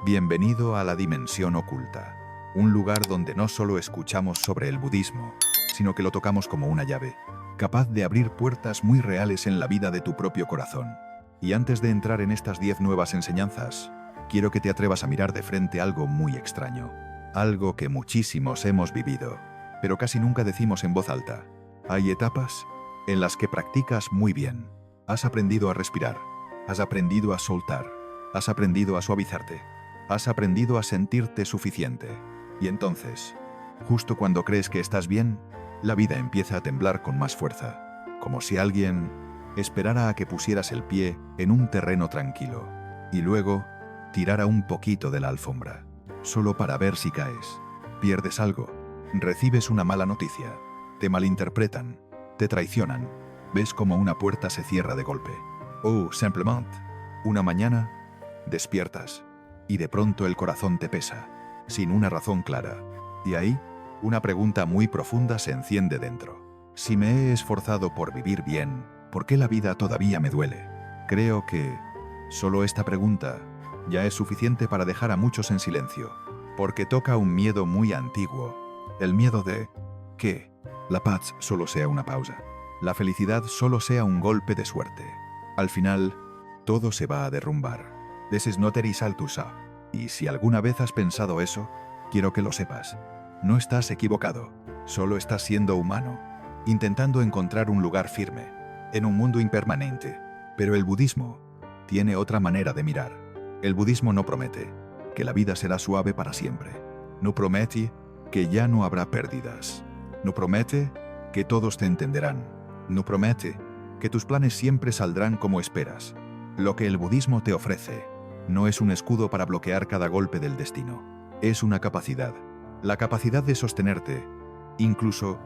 Bienvenido a la dimensión oculta, un lugar donde no solo escuchamos sobre el budismo, sino que lo tocamos como una llave, capaz de abrir puertas muy reales en la vida de tu propio corazón. Y antes de entrar en estas 10 nuevas enseñanzas, quiero que te atrevas a mirar de frente algo muy extraño, algo que muchísimos hemos vivido, pero casi nunca decimos en voz alta. Hay etapas en las que practicas muy bien. Has aprendido a respirar, has aprendido a soltar, has aprendido a suavizarte, has aprendido a sentirte suficiente. Y entonces, justo cuando crees que estás bien, la vida empieza a temblar con más fuerza, como si alguien esperara a que pusieras el pie en un terreno tranquilo y luego tirara un poquito de la alfombra, solo para ver si caes. Pierdes algo, recibes una mala noticia, te malinterpretan, te traicionan, ves como una puerta se cierra de golpe. O simplemente, una mañana, despiertas y de pronto el corazón te pesa, sin una razón clara. Y ahí, una pregunta muy profunda se enciende dentro. Si me he esforzado por vivir bien, ¿por qué la vida todavía me duele? Creo que solo esta pregunta ya es suficiente para dejar a muchos en silencio, porque toca un miedo muy antiguo, el miedo de que la paz solo sea una pausa, la felicidad solo sea un golpe de suerte. Al final, todo se va a derrumbar. This is not Saltusa. Y si alguna vez has pensado eso, quiero que lo sepas. No estás equivocado, solo estás siendo humano, intentando encontrar un lugar firme, en un mundo impermanente. Pero el budismo tiene otra manera de mirar. El budismo no promete que la vida será suave para siempre. No promete que ya no habrá pérdidas. No promete que todos te entenderán. No promete que tus planes siempre saldrán como esperas. Lo que el budismo te ofrece no es un escudo para bloquear cada golpe del destino. Es una capacidad. La capacidad de sostenerte, incluso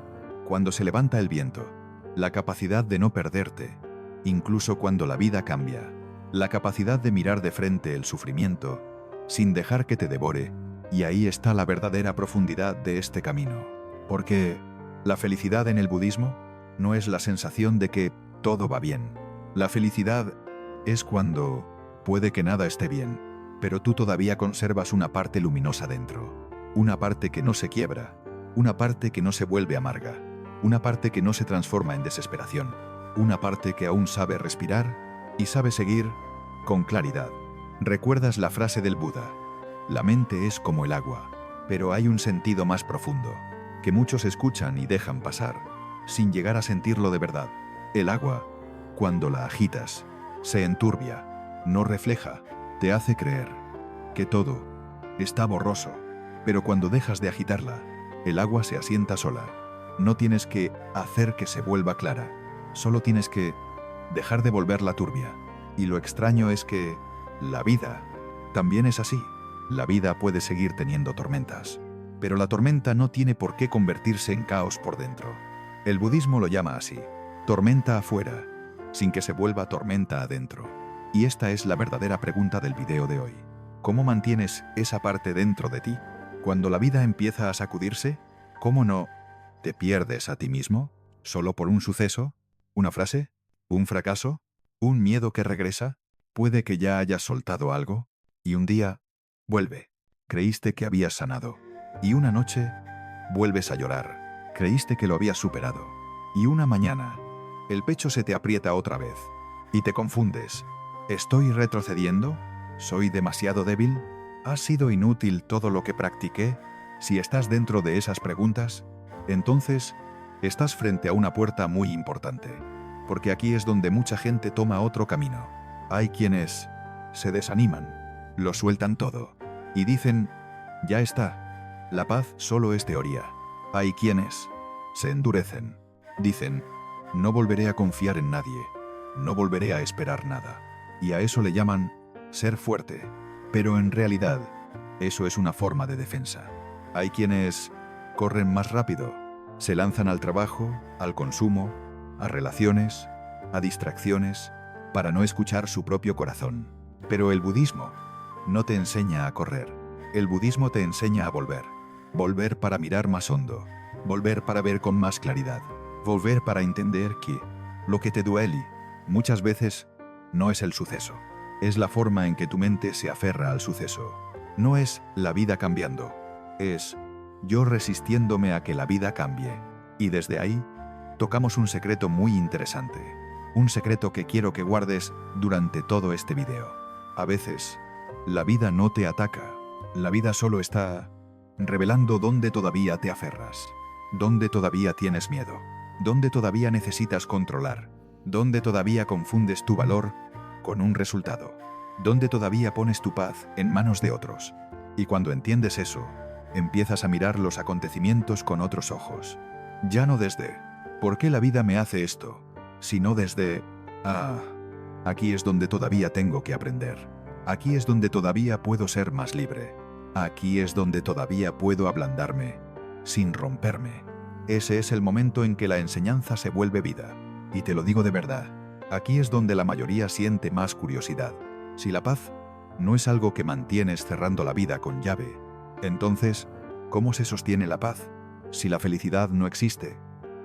cuando se levanta el viento. La capacidad de no perderte, incluso cuando la vida cambia. La capacidad de mirar de frente el sufrimiento, sin dejar que te devore. Y ahí está la verdadera profundidad de este camino. Porque la felicidad en el budismo no es la sensación de que todo va bien. La felicidad es cuando puede que nada esté bien, pero tú todavía conservas una parte luminosa dentro. Una parte que no se quiebra, una parte que no se vuelve amarga, una parte que no se transforma en desesperación, una parte que aún sabe respirar y sabe seguir con claridad. ¿Recuerdas la frase del Buda? La mente es como el agua, pero hay un sentido más profundo, que muchos escuchan y dejan pasar, sin llegar a sentirlo de verdad. El agua, cuando la agitas, se enturbia, no refleja, te hace creer que todo está borroso. Pero cuando dejas de agitarla, el agua se asienta sola. No tienes que hacer que se vuelva clara, solo tienes que dejar de volverla turbia. Y lo extraño es que la vida también es así. La vida puede seguir teniendo tormentas, pero la tormenta no tiene por qué convertirse en caos por dentro. El budismo lo llama así, tormenta afuera, sin que se vuelva tormenta adentro. Y esta es la verdadera pregunta del video de hoy. ¿Cómo mantienes esa parte dentro de ti? Cuando la vida empieza a sacudirse, ¿cómo no te pierdes a ti mismo? ¿Solo por un suceso? ¿Una frase? ¿Un fracaso? ¿Un miedo que regresa? Puede que ya hayas soltado algo, y un día vuelve. Creíste que habías sanado, y una noche vuelves a llorar. Creíste que lo habías superado, y una mañana el pecho se te aprieta otra vez, y te confundes. ¿Estoy retrocediendo? ¿Soy demasiado débil? ¿Ha sido inútil todo lo que practiqué? Si estás dentro de esas preguntas, entonces estás frente a una puerta muy importante, porque aquí es donde mucha gente toma otro camino. Hay quienes se desaniman, lo sueltan todo, y dicen, ya está, la paz solo es teoría. Hay quienes se endurecen, dicen, no volveré a confiar en nadie, no volveré a esperar nada. Y a eso le llaman ser fuerte. Pero en realidad, eso es una forma de defensa. Hay quienes corren más rápido, se lanzan al trabajo, al consumo, a relaciones, a distracciones, para no escuchar su propio corazón. Pero el budismo no te enseña a correr. El budismo te enseña a volver. Volver para mirar más hondo. Volver para ver con más claridad. Volver para entender que lo que te duele muchas veces no es el suceso. Es la forma en que tu mente se aferra al suceso. No es la vida cambiando, es yo resistiéndome a que la vida cambie. Y desde ahí, tocamos un secreto muy interesante. Un secreto que quiero que guardes durante todo este video. A veces, la vida no te ataca. La vida solo está revelando dónde todavía te aferras, dónde todavía tienes miedo, dónde todavía necesitas controlar, dónde todavía confundes tu valor con un resultado, dónde todavía pones tu paz en manos de otros. Y cuando entiendes eso, empiezas a mirar los acontecimientos con otros ojos. Ya no desde ¿por qué la vida me hace esto?, sino desde aquí es donde todavía tengo que aprender. Aquí es donde todavía puedo ser más libre. Aquí es donde todavía puedo ablandarme, sin romperme. Ese es el momento en que la enseñanza se vuelve vida. Y te lo digo de verdad, aquí es donde la mayoría siente más curiosidad. Si la paz no es algo que mantienes cerrando la vida con llave, entonces, ¿cómo se sostiene la paz? Si la felicidad no existe,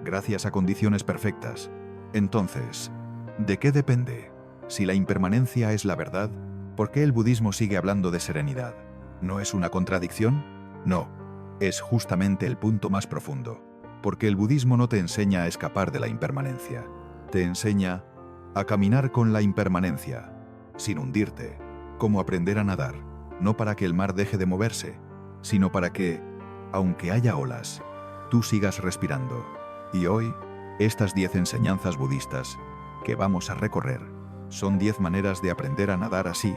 gracias a condiciones perfectas, entonces, ¿de qué depende? Si la impermanencia es la verdad, ¿por qué el budismo sigue hablando de serenidad? ¿No es una contradicción? No, es justamente el punto más profundo. Porque el budismo no te enseña a escapar de la impermanencia. Te enseña a caminar con la impermanencia, sin hundirte, como aprender a nadar, no para que el mar deje de moverse, sino para que, aunque haya olas, tú sigas respirando. Y hoy, estas 10 enseñanzas budistas que vamos a recorrer son 10 maneras de aprender a nadar así,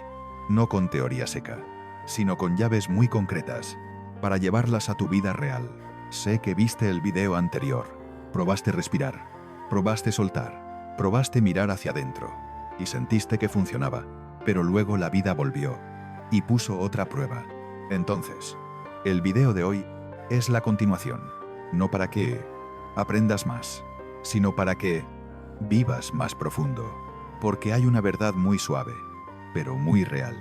no con teoría seca, sino con llaves muy concretas, para llevarlas a tu vida real. Sé que viste el video anterior, probaste respirar, probaste soltar, probaste mirar hacia adentro, y sentiste que funcionaba, pero luego la vida volvió y puso otra prueba. Entonces, el video de hoy es la continuación, no para que aprendas más, sino para que vivas más profundo, porque hay una verdad muy suave, pero muy real.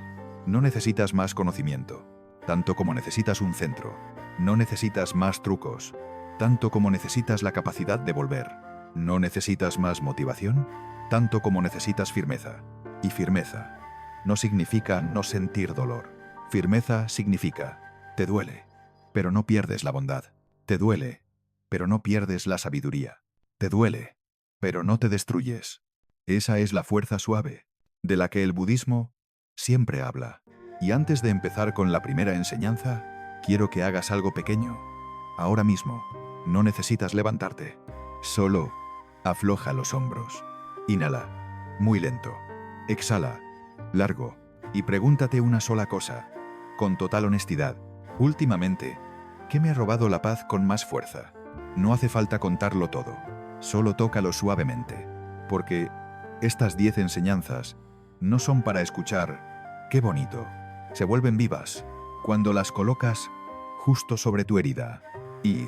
No necesitas más conocimiento, tanto como necesitas un centro. No necesitas más trucos, tanto como necesitas la capacidad de volver. No necesitas más motivación, tanto como necesitas firmeza. Y firmeza no significa no sentir dolor. Firmeza significa, te duele, pero no pierdes la bondad. Te duele, pero no pierdes la sabiduría. Te duele, pero no te destruyes. Esa es la fuerza suave, de la que el budismo siempre habla. Y antes de empezar con la primera enseñanza, quiero que hagas algo pequeño. Ahora mismo, no necesitas levantarte. Solo afloja los hombros. Inhala, muy lento. Exhala, largo. Y pregúntate una sola cosa, con total honestidad. Últimamente, ¿qué me ha robado la paz con más fuerza? No hace falta contarlo todo. Solo tócalo suavemente. Porque estas 10 enseñanzas no son para escuchar «qué bonito». Se vuelven vivas cuando las colocas justo sobre tu herida. Y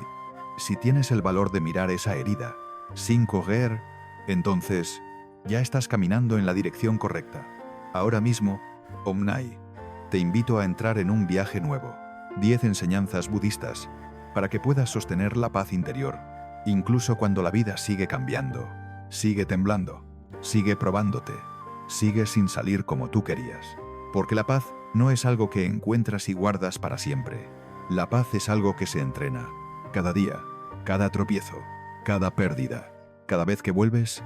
si tienes el valor de mirar esa herida sin correr, entonces ya estás caminando en la dirección correcta. Ahora mismo, Omnai, te invito a entrar en un viaje nuevo. 10 enseñanzas budistas para que puedas sostener la paz interior, incluso cuando la vida sigue cambiando, sigue temblando, sigue probándote, sigue sin salir como tú querías. Porque la paz no es algo que encuentras y guardas para siempre. La paz es algo que se entrena, cada día, cada tropiezo, cada pérdida, cada vez que vuelves,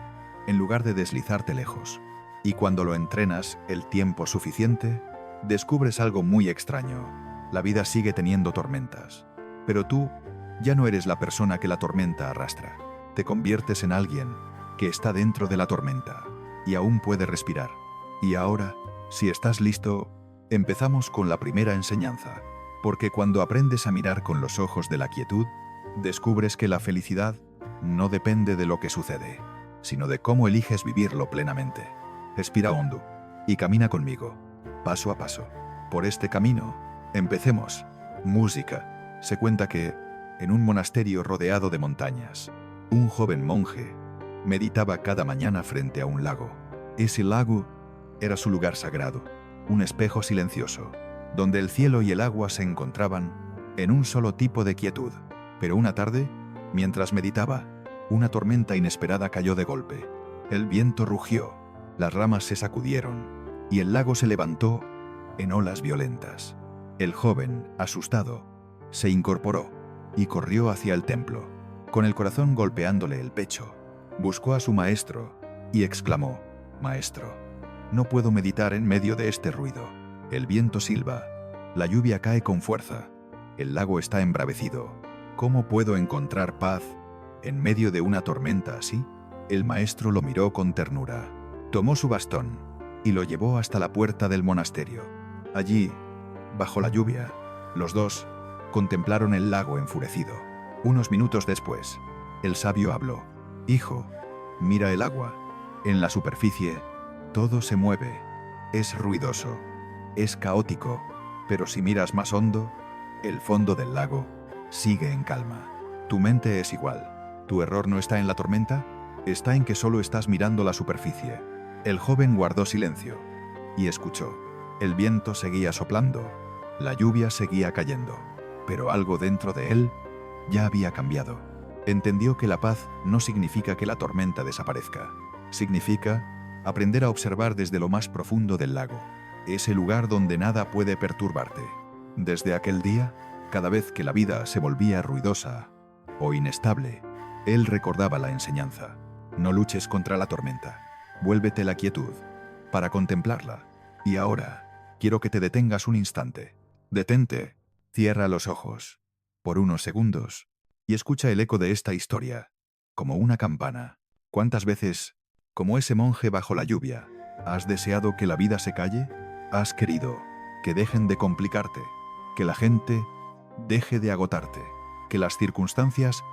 en lugar de deslizarte lejos. Y cuando lo entrenas el tiempo suficiente, descubres algo muy extraño. La vida sigue teniendo tormentas, pero tú ya no eres la persona que la tormenta arrastra. Te conviertes en alguien que está dentro de la tormenta y aún puede respirar. Y ahora, si estás listo, empezamos con la primera enseñanza, porque cuando aprendes a mirar con los ojos de la quietud, descubres que la felicidad no depende de lo que sucede, sino de cómo eliges vivirlo plenamente. Respira hondo y camina conmigo, paso a paso. Por este camino, empecemos. Música. Se cuenta que, en un monasterio rodeado de montañas, un joven monje meditaba cada mañana frente a un lago. Ese lago era su lugar sagrado, un espejo silencioso, donde el cielo y el agua se encontraban en un solo tipo de quietud. Pero una tarde, mientras meditaba, una tormenta inesperada cayó de golpe. El viento rugió, las ramas se sacudieron, y el lago se levantó en olas violentas. El joven, asustado, se incorporó y corrió hacia el templo, con el corazón golpeándole el pecho. Buscó a su maestro y exclamó: «Maestro, no puedo meditar en medio de este ruido. El viento silba, la lluvia cae con fuerza, el lago está embravecido. ¿Cómo puedo encontrar paz en medio de una tormenta así?» El maestro lo miró con ternura, tomó su bastón y lo llevó hasta la puerta del monasterio. Allí, bajo la lluvia, los dos contemplaron el lago enfurecido. Unos minutos después, el sabio habló: «Hijo, mira el agua. En la superficie, todo se mueve. Es ruidoso, es caótico, pero si miras más hondo, el fondo del lago sigue en calma. Tu mente es igual. Tu error no está en la tormenta, está en que solo estás mirando la superficie». El joven guardó silencio y escuchó. El viento seguía soplando, la lluvia seguía cayendo, pero algo dentro de él ya había cambiado. Entendió que la paz no significa que la tormenta desaparezca. Significa aprender a observar desde lo más profundo del lago, ese lugar donde nada puede perturbarte. Desde aquel día, cada vez que la vida se volvía ruidosa o inestable, él recordaba la enseñanza: no luches contra la tormenta, vuélvete la quietud para contemplarla. Y ahora, quiero que te detengas un instante. Detente, cierra los ojos por unos segundos y escucha el eco de esta historia, como una campana. ¿Cuántas veces, como ese monje bajo la lluvia, has deseado que la vida se calle? ¿Has querido que dejen de complicarte, que la gente deje de agotarte, que las circunstancias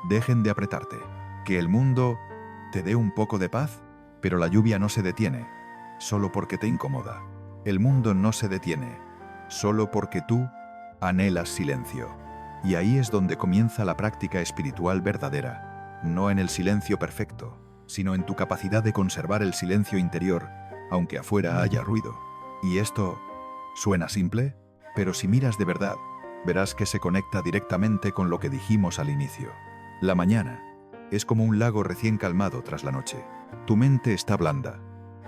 dejen de apretarte, que el mundo te dé un poco de paz? Pero la lluvia no se detiene solo porque te incomoda. El mundo no se detiene solo porque tú anhelas silencio. Y ahí es donde comienza la práctica espiritual verdadera, no en el silencio perfecto, sino en tu capacidad de conservar el silencio interior, aunque afuera haya ruido. Y esto suena simple, pero si miras de verdad, verás que se conecta directamente con lo que dijimos al inicio. La mañana es como un lago recién calmado tras la noche. Tu mente está blanda,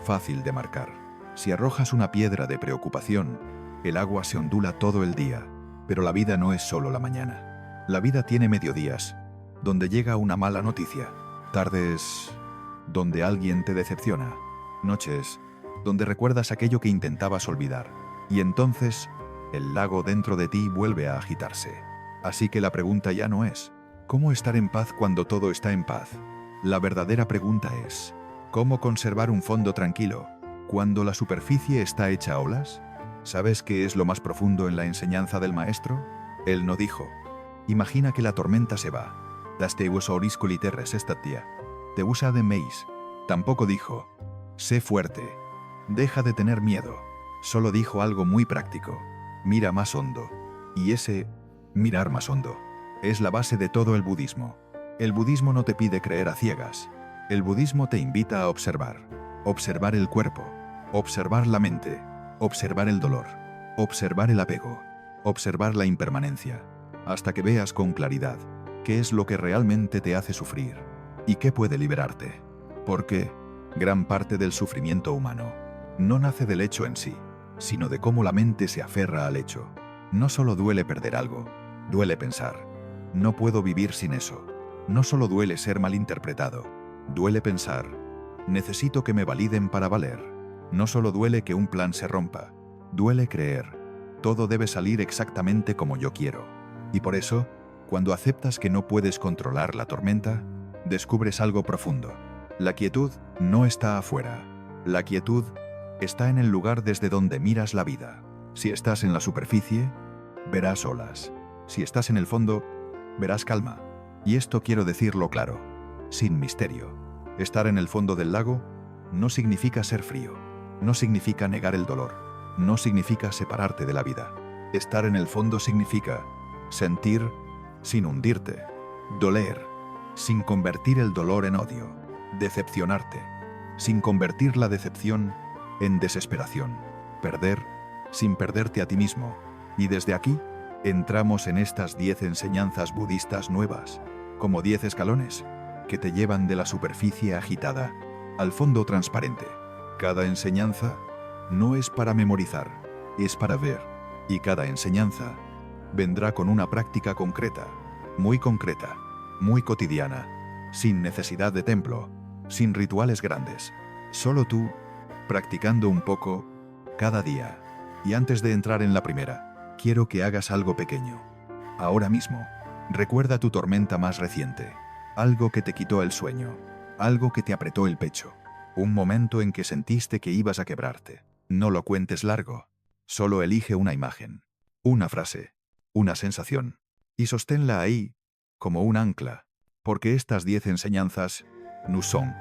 fácil de marcar. Si arrojas una piedra de preocupación, el agua se ondula todo el día. Pero la vida no es solo la mañana. La vida tiene mediodías, donde llega una mala noticia. Tardes donde alguien te decepciona. Noches donde recuerdas aquello que intentabas olvidar. Y entonces, el lago dentro de ti vuelve a agitarse. Así que la pregunta ya no es ¿cómo estar en paz cuando todo está en paz? La verdadera pregunta es ¿cómo conservar un fondo tranquilo cuando la superficie está hecha olas? ¿Sabes qué es lo más profundo en la enseñanza del maestro? Él no dijo: imagina que la tormenta se va. Daste uso oriscoliterres estatia. Te usa de meis. Tampoco dijo: sé fuerte. Deja de tener miedo. Solo dijo algo muy práctico: mira más hondo. Y ese mirar más hondo es la base de todo el budismo. El budismo no te pide creer a ciegas. El budismo te invita a observar. Observar el cuerpo. Observar la mente. Observar el dolor, observar el apego, observar la impermanencia, hasta que veas con claridad qué es lo que realmente te hace sufrir y qué puede liberarte. Porque gran parte del sufrimiento humano no nace del hecho en sí, sino de cómo la mente se aferra al hecho. No solo duele perder algo, duele pensar: no puedo vivir sin eso. No solo duele ser malinterpretado, duele pensar: necesito que me validen para valer. No solo duele que un plan se rompa, duele creer: todo debe salir exactamente como yo quiero. Y por eso, cuando aceptas que no puedes controlar la tormenta, descubres algo profundo. La quietud no está afuera. La quietud está en el lugar desde donde miras la vida. Si estás en la superficie, verás olas. Si estás en el fondo, verás calma. Y esto quiero decirlo claro, sin misterio. Estar en el fondo del lago no significa ser frío. No significa negar el dolor, no significa separarte de la vida. Estar en el fondo significa sentir sin hundirte, doler sin convertir el dolor en odio, decepcionarte sin convertir la decepción en desesperación, perder sin perderte a ti mismo. Y desde aquí, entramos en estas 10 enseñanzas budistas nuevas, como 10 escalones que te llevan de la superficie agitada al fondo transparente. Cada enseñanza no es para memorizar, es para ver. Y cada enseñanza vendrá con una práctica concreta, muy cotidiana, sin necesidad de templo, sin rituales grandes. Solo tú, practicando un poco, cada día. Y antes de entrar en la primera, quiero que hagas algo pequeño. Ahora mismo, recuerda tu tormenta más reciente, algo que te quitó el sueño, algo que te apretó el pecho, un momento en que sentiste que ibas a quebrarte. No lo cuentes largo, solo elige una imagen, una frase, una sensación, y sosténla ahí, como un ancla, porque estas 10 enseñanzas no son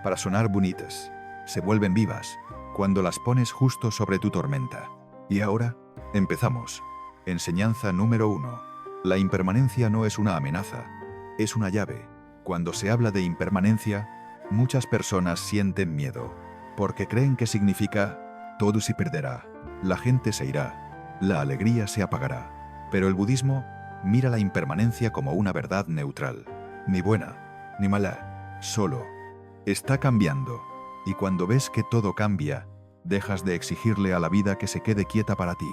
para sonar bonitas, se vuelven vivas cuando las pones justo sobre tu tormenta. Y ahora, empezamos. Enseñanza número 1. La impermanencia no es una amenaza, es una llave. Cuando se habla de impermanencia, muchas personas sienten miedo, porque creen que significa todo se perderá, la gente se irá, la alegría se apagará. Pero el budismo mira la impermanencia como una verdad neutral, ni buena, ni mala, solo está cambiando. Y cuando ves que todo cambia, dejas de exigirle a la vida que se quede quieta para ti.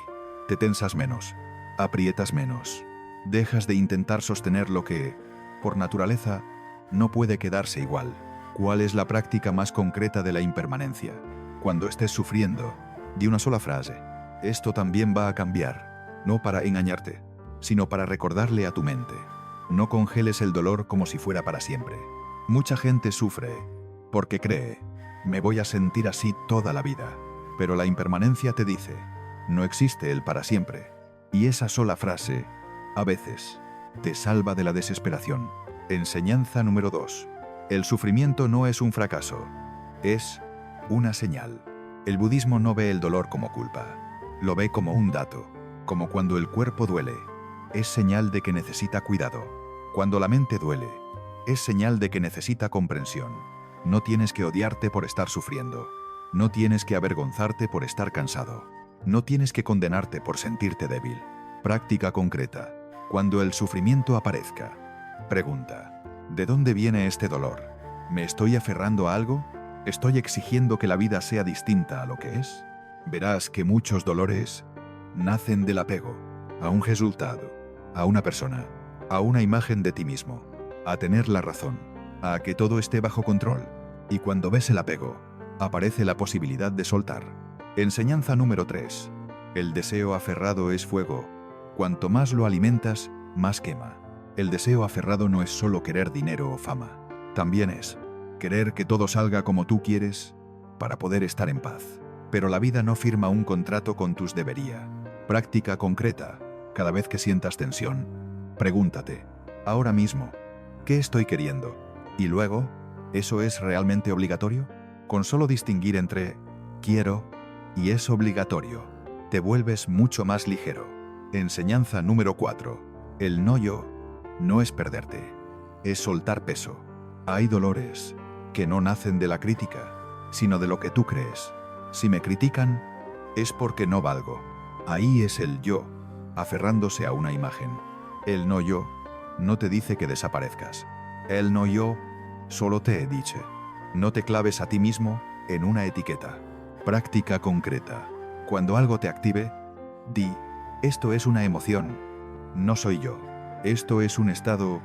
Te tensas menos, aprietas menos, dejas de intentar sostener lo que, por naturaleza, no puede quedarse igual. ¿Cuál es la práctica más concreta de la impermanencia? Cuando estés sufriendo, di una sola frase: esto también va a cambiar, no para engañarte, sino para recordarle a tu mente. No congeles el dolor como si fuera para siempre. Mucha gente sufre porque cree, me voy a sentir así toda la vida. Pero la impermanencia te dice, no existe el para siempre. Y esa sola frase, a veces, te salva de la desesperación. Enseñanza número 2. El sufrimiento no es un fracaso, es una señal. El budismo no ve el dolor como culpa, lo ve como un dato, como cuando el cuerpo duele. Es señal de que necesita cuidado. Cuando la mente duele, es señal de que necesita comprensión. No tienes que odiarte por estar sufriendo. No tienes que avergonzarte por estar cansado. No tienes que condenarte por sentirte débil. Práctica concreta. Cuando el sufrimiento aparezca, pregunta, ¿de dónde viene este dolor? ¿Me estoy aferrando a algo? ¿Estoy exigiendo que la vida sea distinta a lo que es? Verás que muchos dolores nacen del apego a un resultado, a una persona, a una imagen de ti mismo, a tener la razón, a que todo esté bajo control. Y cuando ves el apego, aparece la posibilidad de soltar. Enseñanza número 3. El deseo aferrado es fuego. Cuanto más lo alimentas, más quema. El deseo aferrado no es solo querer dinero o fama. También es querer que todo salga como tú quieres para poder estar en paz. Pero la vida no firma un contrato con tus debería. Práctica concreta. Cada vez que sientas tensión, pregúntate, ahora mismo, ¿qué estoy queriendo? Y luego, ¿eso es realmente obligatorio? Con solo distinguir entre quiero y es obligatorio, te vuelves mucho más ligero. Enseñanza número 4. El no-yo no es perderte, es soltar peso. Hay dolores que no nacen de la crítica, sino de lo que tú crees. Si me critican, es porque no valgo. Ahí es el yo, aferrándose a una imagen. El no-yo no te dice que desaparezcas. El no-yo solo te dice, no te claves a ti mismo en una etiqueta. Práctica concreta. Cuando algo te active, di, esto es una emoción, no soy yo. Esto es un estado,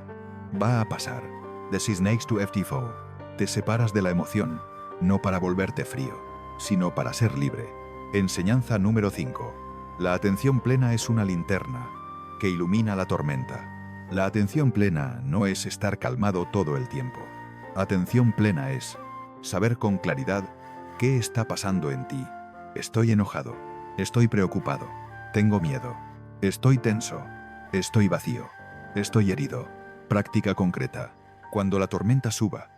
va a pasar. The Snakes to FT4. Te separas de la emoción, no para volverte frío, sino para ser libre. Enseñanza número 5. La atención plena es una linterna que ilumina la tormenta. La atención plena no es estar calmado todo el tiempo. Atención plena es saber con claridad qué está pasando en ti. Estoy enojado, estoy preocupado, tengo miedo, estoy tenso, estoy vacío, estoy herido. Práctica concreta. Cuando la tormenta suba,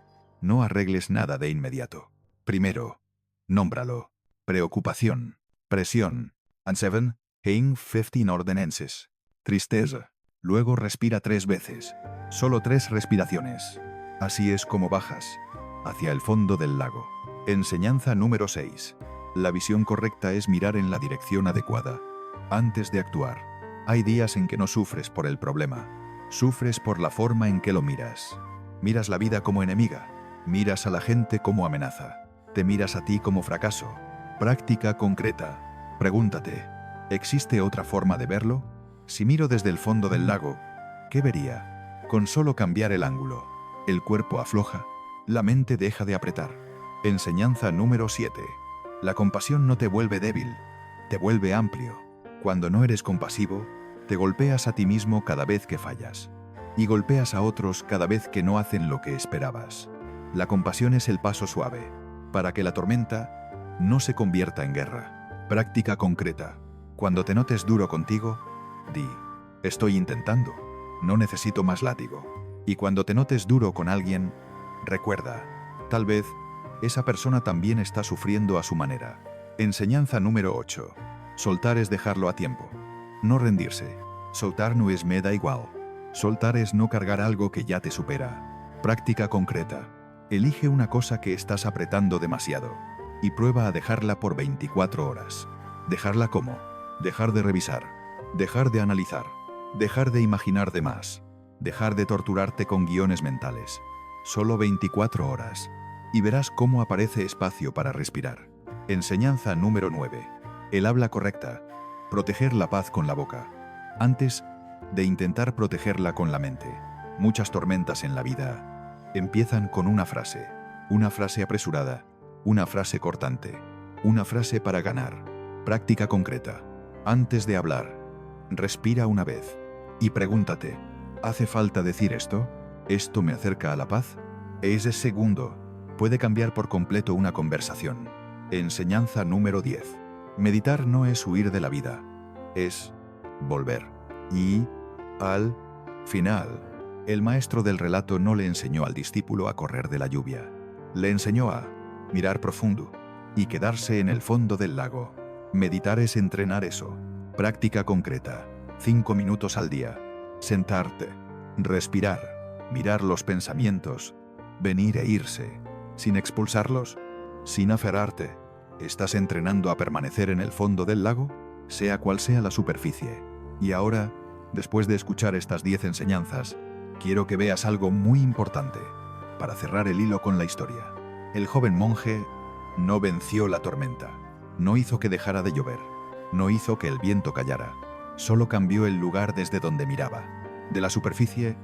no arregles nada de inmediato. Primero, nómbralo. Preocupación, presión. And 7, hang 15 ordinances. Tristeza. Luego respira 3 veces. Solo 3 respiraciones. Así es como bajas hacia el fondo del lago. Enseñanza número 6. La visión correcta es mirar en la dirección adecuada antes de actuar. Hay días en que no sufres por el problema. Sufres por la forma en que lo miras. Miras la vida como enemiga. Miras a la gente como amenaza. Te miras a ti como fracaso. Práctica concreta. Pregúntate, ¿Existe otra forma de verlo? Si miro desde el fondo del lago, ¿qué vería? Con solo cambiar el ángulo, el cuerpo afloja, la mente deja de apretar. Enseñanza número 7. La compasión no te vuelve débil, te vuelve amplio. Cuando no eres compasivo, te golpeas a ti mismo cada vez que fallas. Y golpeas a otros cada vez que no hacen lo que esperabas. La compasión es el paso suave, para que la tormenta no se convierta en guerra. Práctica concreta. Cuando te notes duro contigo, di, estoy intentando, no necesito más látigo. Y cuando te notes duro con alguien, recuerda, tal vez, esa persona también está sufriendo a su manera. Enseñanza número 8. Soltar es dejarlo a tiempo. No rendirse. Soltar no es me da igual. Soltar es no cargar algo que ya te supera. Práctica concreta. Elige una cosa que estás apretando demasiado y prueba a dejarla por 24 horas. ¿Dejarla cómo? Dejar de revisar. Dejar de analizar. Dejar de imaginar de más. Dejar de torturarte con guiones mentales. Solo 24 horas. Y verás cómo aparece espacio para respirar. Enseñanza número 9. El habla correcta. Proteger la paz con la boca, antes de intentar protegerla con la mente. Muchas tormentas en la vida empiezan con una frase apresurada, una frase cortante, una frase para ganar. Práctica concreta. Antes de hablar, respira una vez y pregúntate, ¿hace falta decir esto? ¿Esto me acerca a la paz? Ese segundo puede cambiar por completo una conversación. Enseñanza número 10. Meditar no es huir de la vida, es volver. Y, al final, el maestro del relato no le enseñó al discípulo a correr de la lluvia. Le enseñó a mirar profundo y quedarse en el fondo del lago. Meditar es entrenar eso. Práctica concreta. 5 minutos al día. Sentarte, respirar, mirar los pensamientos, venir e irse, sin expulsarlos, sin aferrarte. ¿Estás entrenando a permanecer en el fondo del lago? Sea cual sea la superficie. Y ahora, después de escuchar estas 10 enseñanzas, quiero que veas algo muy importante, para cerrar el hilo con la historia. El joven monje no venció la tormenta, no hizo que dejara de llover, no hizo que el viento callara, solo cambió el lugar desde donde miraba, de la superficie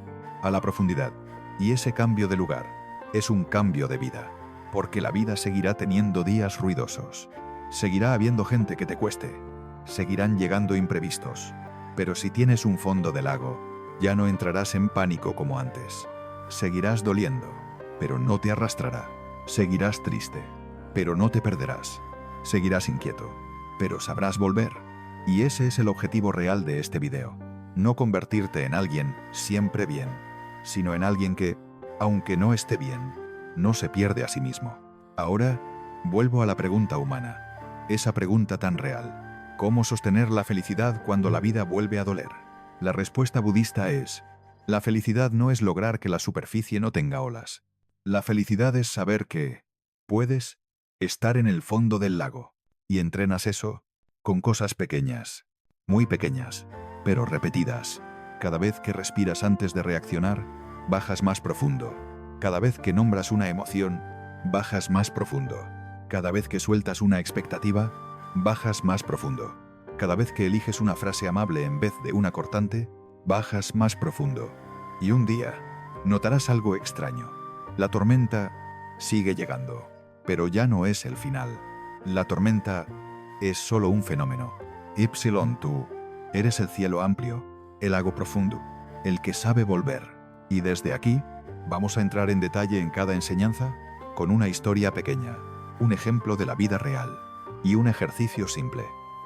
a la profundidad. Y ese cambio de lugar es un cambio de vida. Porque la vida seguirá teniendo días ruidosos. Seguirá habiendo gente que te cueste. Seguirán llegando imprevistos. Pero si tienes un fondo de lago, ya no entrarás en pánico como antes. Seguirás doliendo, pero no te arrastrará. Seguirás triste, pero no te perderás. Seguirás inquieto, pero sabrás volver. Y ese es el objetivo real de este video. No convertirte en alguien siempre bien, sino en alguien que, aunque no esté bien, no se pierde a sí mismo. Ahora, vuelvo a la pregunta humana. Esa pregunta tan real. ¿Cómo sostener la felicidad cuando la vida vuelve a doler? La respuesta budista es, la felicidad no es lograr que la superficie no tenga olas. La felicidad es saber que puedes estar en el fondo del lago. Y entrenas eso con cosas pequeñas, muy pequeñas, pero repetidas. Cada vez que respiras antes de reaccionar, bajas más profundo. Cada vez que nombras una emoción, bajas más profundo. Cada vez que sueltas una expectativa, bajas más profundo. Cada vez que eliges una frase amable en vez de una cortante, bajas más profundo. Y un día, notarás algo extraño. La tormenta sigue llegando, pero ya no es el final. La tormenta es solo un fenómeno. Tú eres el cielo amplio, el lago profundo, el que sabe volver. Y desde aquí, vamos a entrar en detalle en cada enseñanza con una historia pequeña, un ejemplo de la vida real y un ejercicio simple,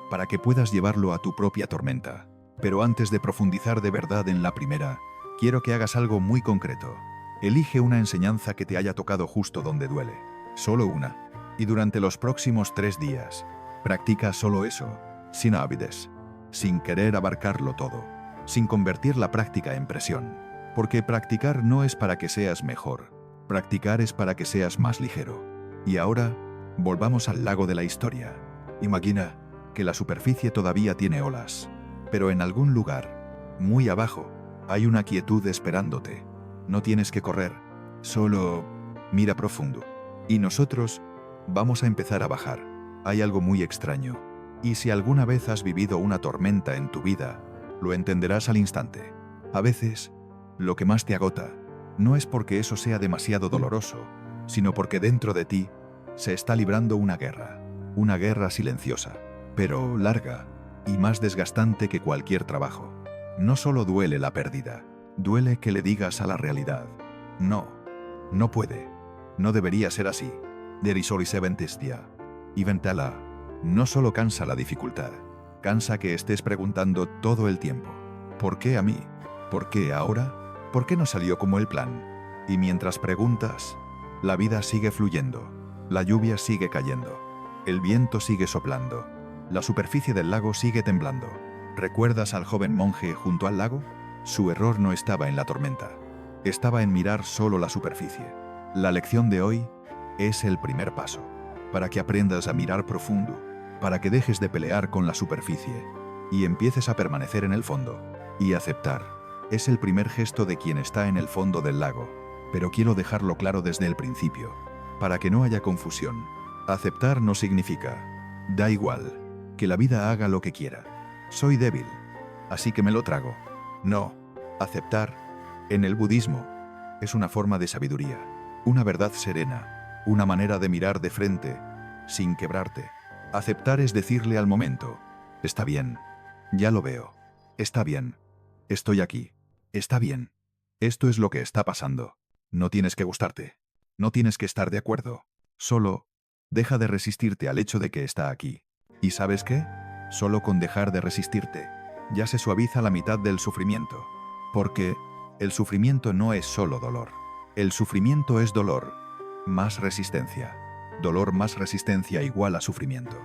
para que puedas llevarlo a tu propia tormenta. Pero antes de profundizar de verdad en la primera, quiero que hagas algo muy concreto. Elige una enseñanza que te haya tocado justo donde duele, solo una, y durante los próximos 3 días, practica solo eso, sin hábitos, sin querer abarcarlo todo, sin convertir la práctica en presión. Porque practicar no es para que seas mejor, practicar es para que seas más ligero. Y ahora, volvamos al lago de la historia. Imagina que la superficie todavía tiene olas, pero en algún lugar, muy abajo, hay una quietud esperándote. No tienes que correr, solo mira profundo. Y nosotros vamos a empezar a bajar. Hay algo muy extraño. Y si alguna vez has vivido una tormenta en tu vida, lo entenderás al instante. A veces, lo que más te agota no es porque eso sea demasiado doloroso, sino porque dentro de ti se está librando una guerra silenciosa, pero larga y más desgastante que cualquier trabajo. No solo duele la pérdida, duele que le digas a la realidad: no, no puede, no debería ser así. Derisori se ventistia. Y ventala. No solo cansa la dificultad, cansa que estés preguntando todo el tiempo: ¿por qué a mí? ¿Por qué ahora? ¿Por qué no salió como el plan? Y mientras preguntas, la vida sigue fluyendo, la lluvia sigue cayendo, el viento sigue soplando, la superficie del lago sigue temblando. ¿Recuerdas al joven monje junto al lago? Su error no estaba en la tormenta, estaba en mirar solo la superficie. La lección de hoy es el primer paso, para que aprendas a mirar profundo, para que dejes de pelear con la superficie y empieces a permanecer en el fondo. Y aceptar es el primer gesto de quien está en el fondo del lago. Pero quiero dejarlo claro desde el principio, para que no haya confusión. Aceptar no significa: da igual, que la vida haga lo que quiera. Soy débil, así que me lo trago. No, aceptar, en el budismo, es una forma de sabiduría, una verdad serena, una manera de mirar de frente, sin quebrarte. Aceptar es decirle al momento: está bien, ya lo veo, está bien, estoy aquí, está bien, esto es lo que está pasando. No tienes que gustarte, no tienes que estar de acuerdo, solo deja de resistirte al hecho de que está aquí. ¿Y sabes qué? Solo con dejar de resistirte, ya se suaviza la mitad del sufrimiento. Porque el sufrimiento no es solo dolor. El sufrimiento es dolor más resistencia. Dolor más resistencia igual a sufrimiento.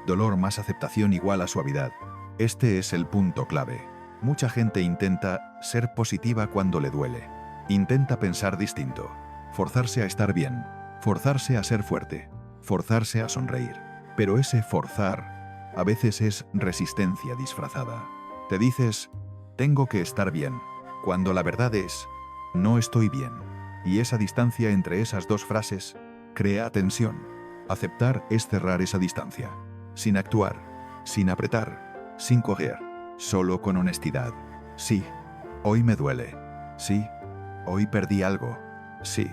Dolor más aceptación igual a suavidad. Este es el punto clave. Mucha gente intenta ser positiva cuando le duele. Intenta pensar distinto, forzarse a estar bien, forzarse a ser fuerte, forzarse a sonreír. Pero ese forzar a veces es resistencia disfrazada. Te dices: tengo que estar bien, cuando la verdad es: no estoy bien. Y esa distancia entre esas dos frases crea tensión. Aceptar es cerrar esa distancia, sin actuar, sin apretar, sin coger, solo con honestidad. Sí, hoy me duele. Sí, hoy perdí algo. Sí,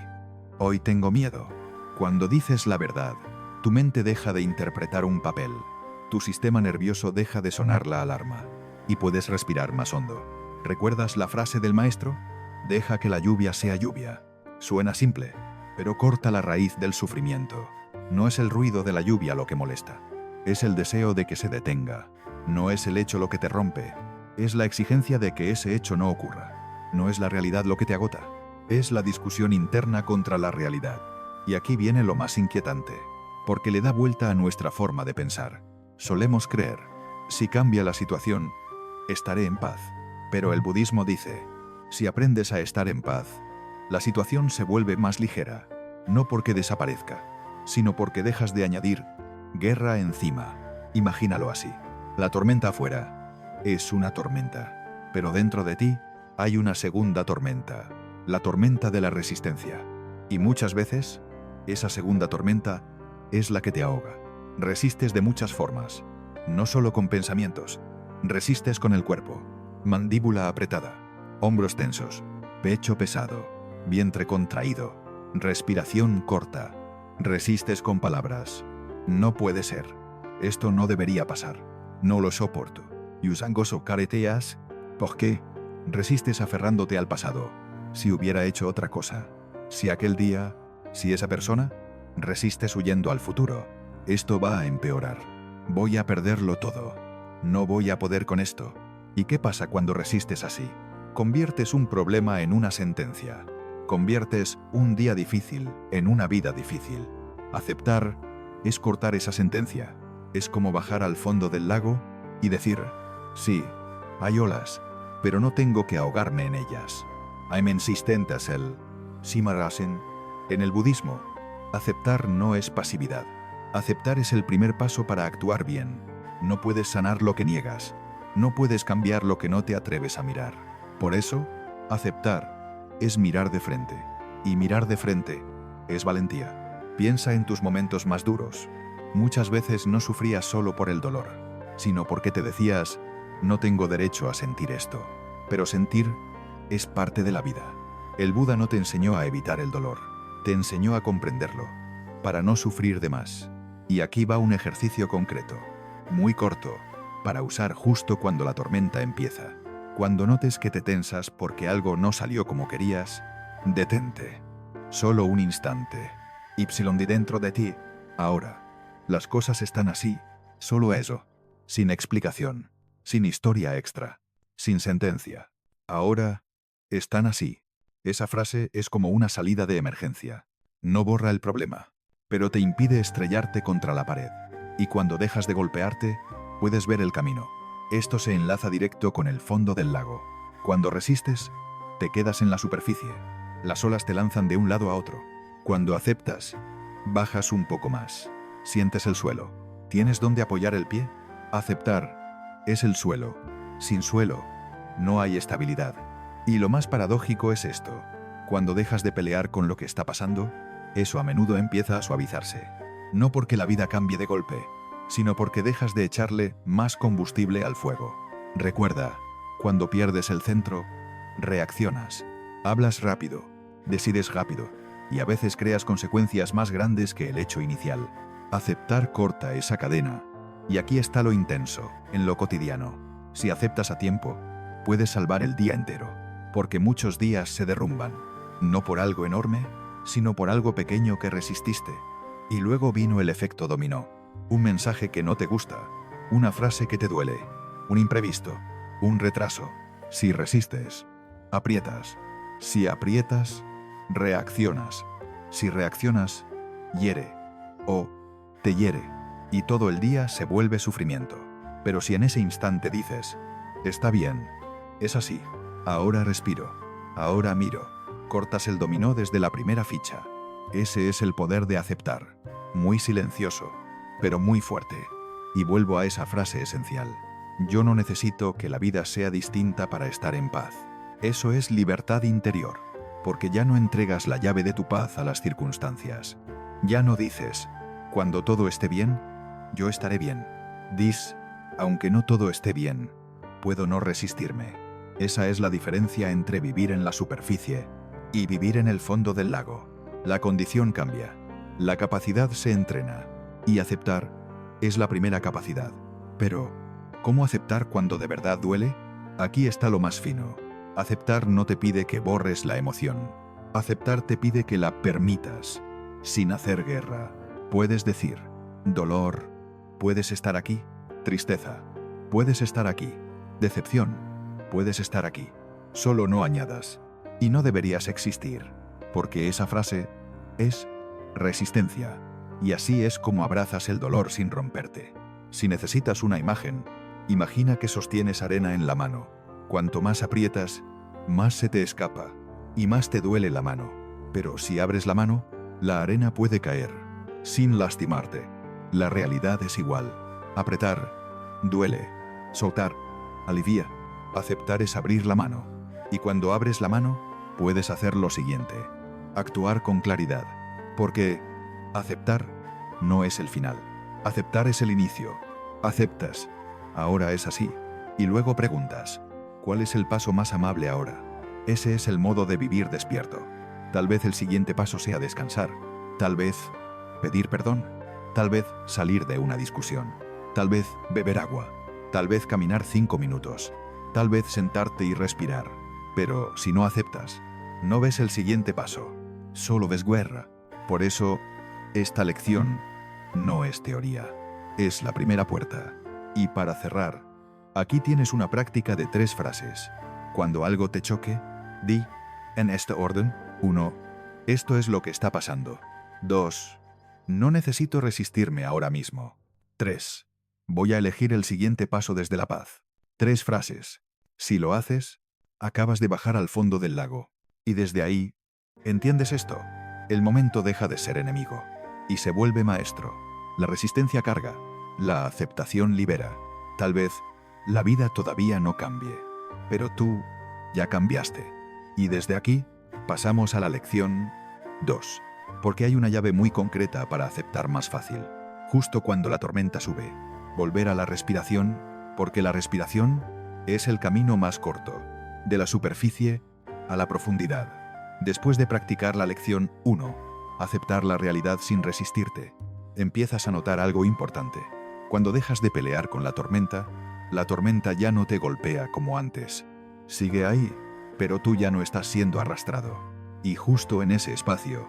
hoy tengo miedo. Cuando dices la verdad, tu mente deja de interpretar un papel, tu sistema nervioso deja de sonar la alarma, y puedes respirar más hondo. ¿Recuerdas la frase del maestro? Deja que la lluvia sea lluvia. Suena simple, pero corta la raíz del sufrimiento. No es el ruido de la lluvia lo que molesta, es el deseo de que se detenga. No es el hecho lo que te rompe, es la exigencia de que ese hecho no ocurra. No es la realidad lo que te agota, es la discusión interna contra la realidad. Y aquí viene lo más inquietante, porque le da vuelta a nuestra forma de pensar. Solemos creer: si cambia la situación, estaré en paz. Pero el budismo dice: si aprendes a estar en paz, la situación se vuelve más ligera, no porque desaparezca, sino porque dejas de añadir guerra encima. Imagínalo así: la tormenta afuera es una tormenta, pero dentro de ti hay una segunda tormenta, la tormenta de la resistencia. Y muchas veces, esa segunda tormenta es la que te ahoga. Resistes de muchas formas, no solo con pensamientos. Resistes con el cuerpo: mandíbula apretada, hombros tensos, pecho pesado, vientre contraído, respiración corta. Resistes con palabras: no puede ser, esto no debería pasar, no lo soporto. Yusangoso careteas. ¿Por qué? Resistes aferrándote al pasado: si hubiera hecho otra cosa, si aquel día, si esa persona. Resistes huyendo al futuro: esto va a empeorar, voy a perderlo todo, no voy a poder con esto. ¿Y qué pasa cuando resistes así? Conviertes un problema en una sentencia. Conviertes un día difícil en una vida difícil. Aceptar es cortar esa sentencia. Es como bajar al fondo del lago y decir: sí, hay olas, pero no tengo que ahogarme en ellas. I'm insistent as el Simarasen. En el budismo, aceptar no es pasividad. Aceptar es el primer paso para actuar bien. No puedes sanar lo que niegas. No puedes cambiar lo que no te atreves a mirar. Por eso, aceptar es mirar de frente. Y mirar de frente es valentía. Piensa en tus momentos más duros. Muchas veces no sufrías solo por el dolor. sino porque te decías, no tengo derecho a sentir esto. Pero sentir es parte de la vida. El Buda no te enseñó a evitar el dolor, te enseñó a comprenderlo, para no sufrir de más. Y aquí va un ejercicio concreto, muy corto, para usar justo cuando la tormenta empieza. Cuando notes que te tensas porque algo no salió como querías, detente. Solo un instante. Y dentro de ti. Ahora. Las cosas están así. Solo eso. Sin explicación. Sin historia extra. Sin sentencia. Ahora. Están así. Esa frase es como una salida de emergencia. No borra el problema, pero te impide estrellarte contra la pared. Y cuando dejas de golpearte, puedes ver el camino. Esto se enlaza directo con el fondo del lago. Cuando resistes, te quedas en la superficie. Las olas te lanzan de un lado a otro. Cuando aceptas, bajas un poco más. Sientes el suelo. ¿Tienes dónde apoyar el pie? Aceptar es el suelo. Sin suelo, no hay estabilidad. Y lo más paradójico es esto. Cuando dejas de pelear con lo que está pasando, eso a menudo empieza a suavizarse. No porque la vida cambie de golpe, sino porque dejas de echarle más combustible al fuego. Recuerda, cuando pierdes el centro, reaccionas. Hablas rápido, decides rápido, y a veces creas consecuencias más grandes que el hecho inicial. Aceptar corta esa cadena. Y aquí está lo intenso, en lo cotidiano. Si aceptas a tiempo, puedes salvar el día entero. Porque muchos días se derrumban, no por algo enorme, sino por algo pequeño que resististe. Y luego vino el efecto dominó. Un mensaje que no te gusta, una frase que te duele, un imprevisto, un retraso. Si resistes, aprietas. Si aprietas, reaccionas. Si reaccionas, hiere o te hiere. Y todo el día se vuelve sufrimiento. Pero si en ese instante dices, está bien, es así. Ahora respiro. Ahora miro. Cortas el dominó desde la primera ficha. Ese es el poder de aceptar. Muy silencioso, pero muy fuerte. Y vuelvo a esa frase esencial. Yo no necesito que la vida sea distinta para estar en paz. Eso es libertad interior. Porque ya no entregas la llave de tu paz a las circunstancias. Ya no dices, cuando todo esté bien, yo estaré bien. Dis, aunque no todo esté bien, puedo no resistirme. Esa es la diferencia entre vivir en la superficie y vivir en el fondo del lago. La condición cambia, la capacidad se entrena, y aceptar es la primera capacidad. Pero, ¿cómo aceptar cuando de verdad duele? Aquí está lo más fino. Aceptar no te pide que borres la emoción. Aceptar te pide que la permitas, sin hacer guerra. Puedes decir, dolor, puedes estar aquí. Tristeza, puedes estar aquí. Decepción, puedes estar aquí. Solo no añadas. Y no deberías existir, porque esa frase es resistencia. Y así es como abrazas el dolor sin romperte. Si necesitas una imagen, imagina que sostienes arena en la mano. Cuanto más aprietas, más se te escapa y más te duele la mano. Pero si abres la mano, la arena puede caer, sin lastimarte. La realidad es igual. Apretar duele. Soltar alivia. Aceptar es abrir la mano. Y cuando abres la mano, puedes hacer lo siguiente. Actuar con claridad. Porque aceptar no es el final. Aceptar es el inicio. Aceptas. Ahora es así. Y luego preguntas, ¿cuál es el paso más amable ahora? Ese es el modo de vivir despierto. Tal vez el siguiente paso sea descansar. Tal vez pedir perdón. Tal vez salir de una discusión. Tal vez beber agua. Tal vez caminar 5 minutos. Tal vez sentarte y respirar. Pero si no aceptas, no ves el siguiente paso. Solo ves guerra. Por eso, esta lección no es teoría. Es la primera puerta. Y para cerrar, aquí tienes una práctica de 3 frases. Cuando algo te choque, di, en este orden, 1. Esto es lo que está pasando. 2. No necesito resistirme ahora mismo. 3. Voy a elegir el siguiente paso desde la paz. 3 frases. Si lo haces, acabas de bajar al fondo del lago. Y desde ahí, ¿entiendes esto? El momento deja de ser enemigo y se vuelve maestro. La resistencia carga, la aceptación libera. Tal vez la vida todavía no cambie, pero tú ya cambiaste. Y desde aquí pasamos a la lección 2, porque hay una llave muy concreta para aceptar más fácil. Justo cuando la tormenta sube, Volver a la respiración, porque la respiración es el camino más corto, de la superficie a la profundidad. Después de practicar la lección 1, aceptar la realidad sin resistirte, empiezas a notar algo importante. Cuando dejas de pelear con la tormenta ya no te golpea como antes. Sigue ahí, pero tú ya no estás siendo arrastrado. Y justo en ese espacio,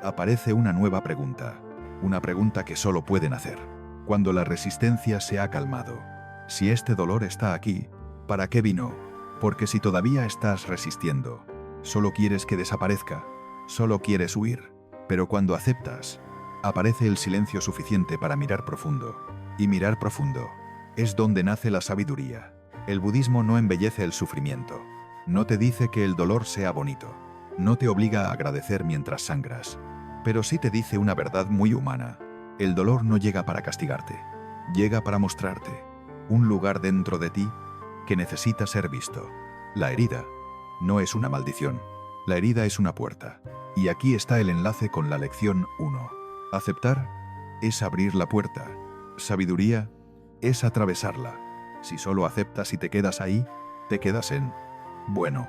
aparece una nueva pregunta. Una pregunta que solo pueden hacer cuando la resistencia se ha calmado. Si este dolor está aquí, ¿para qué vino? Porque si todavía estás resistiendo, solo quieres que desaparezca, solo quieres huir. Pero cuando aceptas, aparece el silencio suficiente para mirar profundo. Y mirar profundo es donde nace la sabiduría. El budismo no embellece el sufrimiento. No te dice que el dolor sea bonito. No te obliga a agradecer mientras sangras. Pero sí te dice una verdad muy humana. El dolor no llega para castigarte. Llega para mostrarte un lugar dentro de ti que necesita ser visto. La herida no es una maldición. La herida es una puerta. Y aquí está el enlace con la lección 1. Aceptar es abrir la puerta. Sabiduría es atravesarla. Si solo aceptas y te quedas ahí, te quedas en bueno,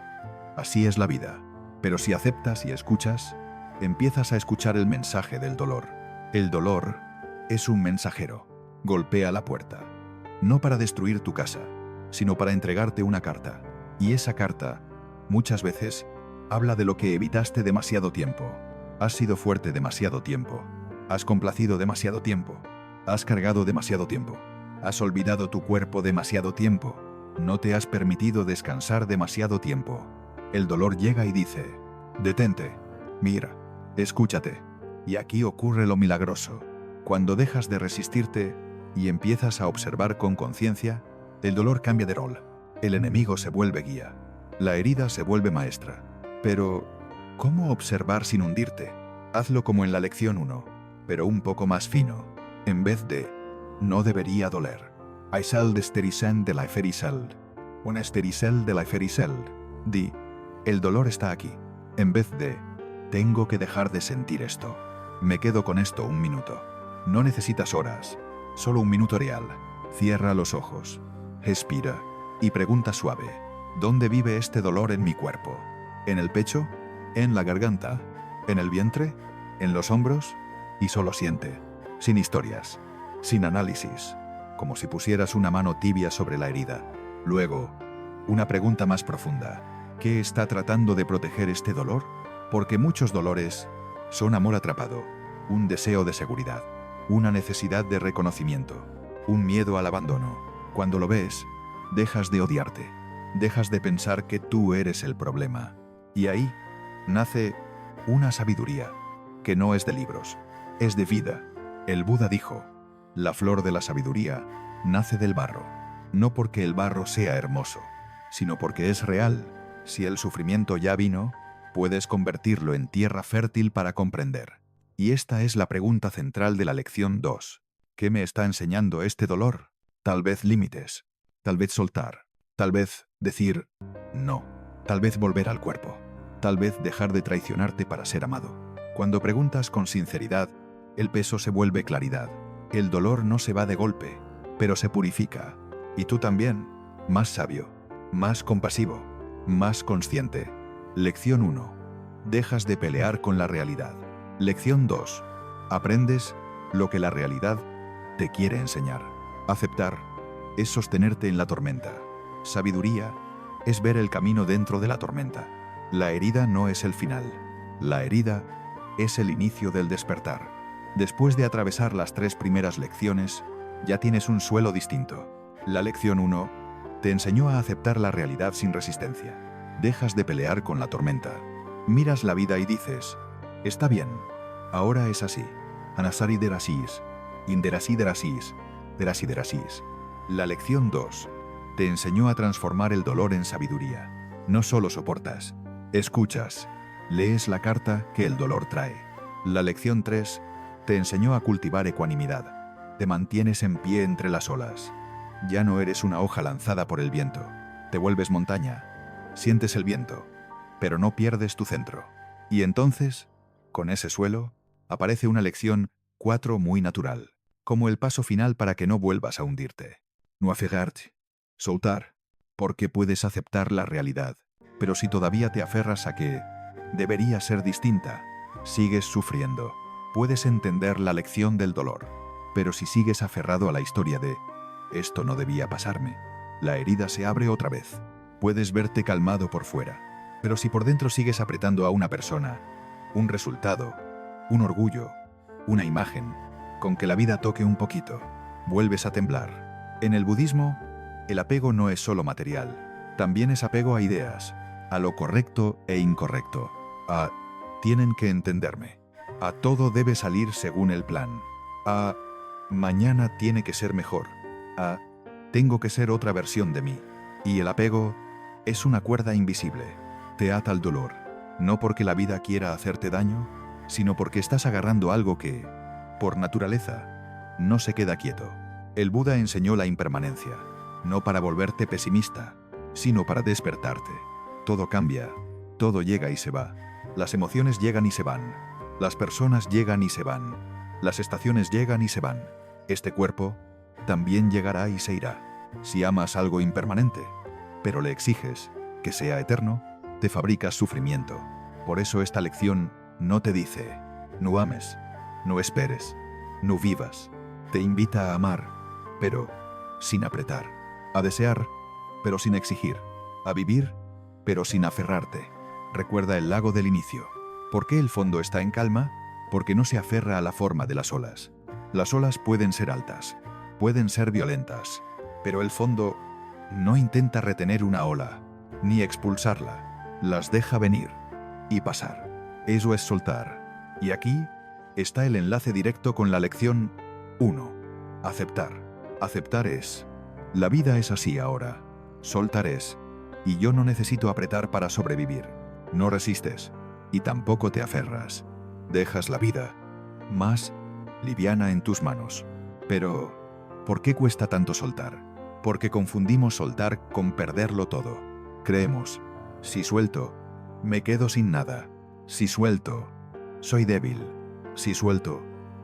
así es la vida. Pero si aceptas y escuchas, empiezas a escuchar el mensaje del dolor. El dolor es un mensajero. Golpea la puerta. No para destruir tu casa, sino para entregarte una carta. Y esa carta, muchas veces, habla de lo que evitaste demasiado tiempo. Has sido fuerte demasiado tiempo. Has complacido demasiado tiempo. Has cargado demasiado tiempo. Has olvidado tu cuerpo demasiado tiempo. No te has permitido descansar demasiado tiempo. El dolor llega y dice, detente, mira, escúchate. Y aquí ocurre lo milagroso. Cuando dejas de resistirte y empiezas a observar con conciencia, el dolor cambia de rol. El enemigo se vuelve guía. La herida se vuelve maestra. Pero, ¿cómo observar sin hundirte? Hazlo como en la lección 1, pero un poco más fino. En vez de, no debería doler. Aisal de estericel de la efericel. Un estericel de la efericel. Di, el dolor está aquí. En vez de, tengo que dejar de sentir esto. Me quedo con esto un minuto. No necesitas horas, solo un minuto real. Cierra los ojos, respira y pregunta suave, ¿dónde vive este dolor en mi cuerpo? ¿En el pecho? ¿En la garganta? ¿En el vientre? ¿En los hombros? Y solo siente, sin historias, sin análisis, como si pusieras una mano tibia sobre la herida. Luego, una pregunta más profunda. ¿Qué está tratando de proteger este dolor? Porque muchos dolores son amor atrapado, un deseo de seguridad, una necesidad de reconocimiento, un miedo al abandono. Cuando lo ves, dejas de odiarte, dejas de pensar que tú eres el problema. Y ahí nace una sabiduría que no es de libros, es de vida. El Buda dijo, la flor de la sabiduría nace del barro, no porque el barro sea hermoso, sino porque es real. Si el sufrimiento ya vino, puedes convertirlo en tierra fértil para comprender. Y esta es la pregunta central de la lección 2. ¿Qué me está enseñando este dolor? Tal vez límites, tal vez soltar, tal vez decir no, tal vez volver al cuerpo, tal vez dejar de traicionarte para ser amado. Cuando preguntas con sinceridad, el peso se vuelve claridad. El dolor no se va de golpe, pero se purifica. Y tú también, más sabio, más compasivo, más consciente. Lección 1. Dejas de pelear con la realidad. Lección 2. Aprendes lo que la realidad te quiere enseñar. Aceptar es sostenerte en la tormenta. Sabiduría es ver el camino dentro de la tormenta. La herida no es el final. La herida es el inicio del despertar. Después de atravesar las 3 primeras lecciones, ya tienes un suelo distinto. La lección 1 te enseñó a aceptar la realidad sin resistencia. Dejas de pelear con la tormenta. Miras la vida y dices, está bien, ahora es así. Anasari derasis, inderasi derasis, derasi derasis. La lección 2 te enseñó a transformar el dolor en sabiduría. No solo soportas, escuchas, lees la carta que el dolor trae. La lección 3 te enseñó a cultivar ecuanimidad. Te mantienes en pie entre las olas. Ya no eres una hoja lanzada por el viento. Te vuelves montaña. Sientes el viento, pero no pierdes tu centro. Y entonces, con ese suelo, aparece una lección 4 muy natural. como el paso final para que no vuelvas a hundirte. No aferrarte. Soltar. Porque puedes aceptar la realidad. Pero si todavía te aferras a que debería ser distinta, sigues sufriendo. Puedes entender la lección del dolor. Pero si sigues aferrado a la historia de esto no debía pasarme, la herida se abre otra vez. Puedes verte calmado por fuera. Pero si por dentro sigues apretando a una persona, un resultado, un orgullo, una imagen, con que la vida toque un poquito, vuelves a temblar. En el budismo, el apego no es solo material, también es apego a ideas, a lo correcto e incorrecto, a tienen que entenderme, a todo debe salir según el plan, a mañana tiene que ser mejor, a tengo que ser otra versión de mí. Y el apego es una cuerda invisible, te ata al dolor, no porque la vida quiera hacerte daño, sino porque estás agarrando algo que, por naturaleza, no se queda quieto. El Buda enseñó la impermanencia, no para volverte pesimista, sino para despertarte. Todo cambia, todo llega y se va. Las emociones llegan y se van. Las personas llegan y se van. Las estaciones llegan y se van. Este cuerpo también llegará y se irá. Si amas algo impermanente, pero le exiges que sea eterno, te fabricas sufrimiento. Por eso esta lección no te dice, no ames, no esperes, no vivas. Te invita a amar, pero sin apretar. A desear, pero sin exigir. A vivir, pero sin aferrarte. Recuerda el lago del inicio. ¿Por qué el fondo está en calma? Porque no se aferra a la forma de las olas. Las olas pueden ser altas, pueden ser violentas, pero el fondo no intenta retener una ola, ni expulsarla. Las deja venir y pasar. Eso es soltar. Y aquí está el enlace directo con la lección 1. Aceptar. Aceptar es, la vida es así ahora. Soltar es, y yo no necesito apretar para sobrevivir. No resistes, y tampoco te aferras. Dejas la vida más liviana en tus manos. Pero, ¿por qué cuesta tanto soltar? Porque confundimos soltar con perderlo todo. Creemos, si suelto, me quedo sin nada. Si suelto, soy débil. Si suelto,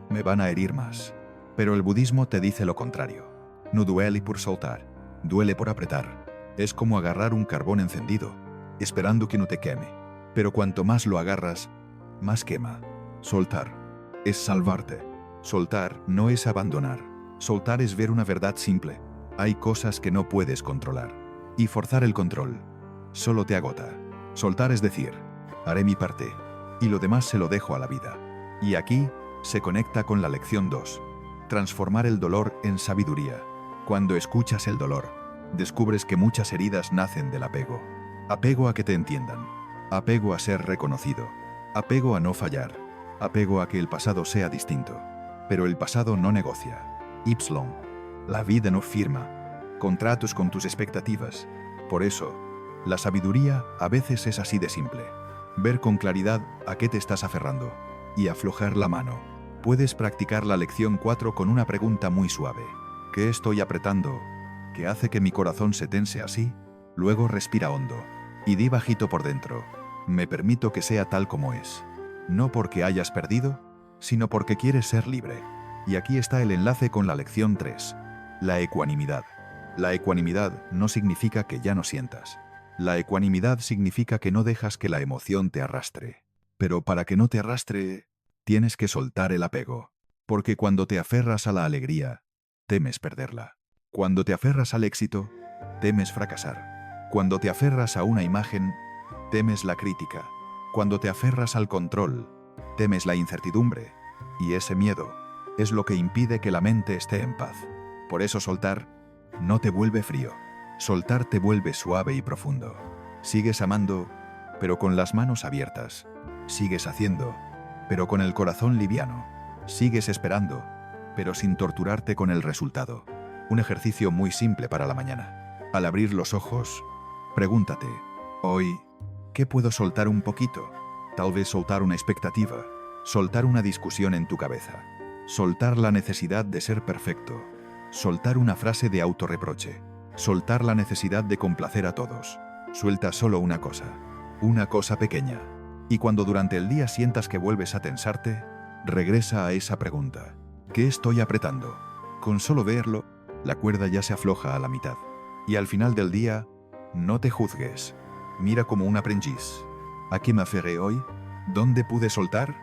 me van a herir más. Pero el budismo te dice lo contrario. No duele por soltar, duele por apretar. Es como agarrar un carbón encendido, esperando que no te queme. Pero cuanto más lo agarras, más quema. Soltar es salvarte. Soltar no es abandonar. Soltar es ver una verdad simple. Hay cosas que no puedes controlar. Y forzar el control solo te agota. Soltar es decir, haré mi parte, y lo demás se lo dejo a la vida. Y aquí se conecta con la lección 2. Transformar el dolor en sabiduría. Cuando escuchas el dolor, descubres que muchas heridas nacen del apego. Apego a que te entiendan. Apego a ser reconocido. Apego a no fallar. Apego a que el pasado sea distinto. Pero el pasado no negocia. Ypsilon. La vida no firma contratos con tus expectativas. Por eso, la sabiduría a veces es así de simple. Ver con claridad a qué te estás aferrando y aflojar la mano. Puedes practicar la lección 4 con una pregunta muy suave. ¿Qué estoy apretando? ¿Qué hace que mi corazón se tense así? Luego respira hondo y di bajito por dentro. Me permito que sea tal como es. No porque hayas perdido, sino porque quieres ser libre. Y aquí está el enlace con la lección 3. La ecuanimidad. La ecuanimidad no significa que ya no sientas. La ecuanimidad significa que no dejas que la emoción te arrastre. Pero para que no te arrastre, tienes que soltar el apego. Porque cuando te aferras a la alegría, temes perderla. Cuando te aferras al éxito, temes fracasar. Cuando te aferras a una imagen, temes la crítica. Cuando te aferras al control, temes la incertidumbre. Y ese miedo es lo que impide que la mente esté en paz. Por eso soltar no te vuelve frío. Soltar te vuelve suave y profundo. Sigues amando, pero con las manos abiertas. Sigues haciendo, pero con el corazón liviano. Sigues esperando, pero sin torturarte con el resultado. Un ejercicio muy simple para la mañana. Al abrir los ojos, pregúntate, hoy, ¿qué puedo soltar un poquito? Tal vez soltar una expectativa, soltar una discusión en tu cabeza, soltar la necesidad de ser perfecto, soltar una frase de autorreproche, soltar la necesidad de complacer a todos. Suelta solo una cosa pequeña. Y cuando durante el día sientas que vuelves a tensarte, regresa a esa pregunta. ¿Qué estoy apretando? Con solo verlo, la cuerda ya se afloja a la mitad. Y al final del día, no te juzgues. Mira como un aprendiz. ¿A qué me aferré hoy? ¿Dónde pude soltar?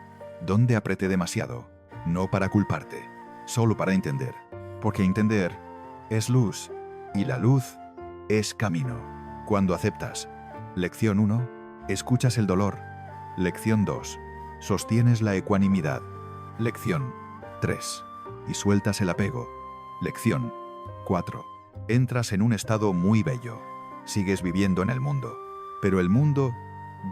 ¿Dónde apreté demasiado? No para culparte, solo para entender. Porque entender es luz, y la luz es camino. Cuando aceptas. Lección 1. Escuchas el dolor. Lección 2. Sostienes la ecuanimidad. Lección 3. Y sueltas el apego. Lección 4. Entras en un estado muy bello. Sigues viviendo en el mundo. Pero el mundo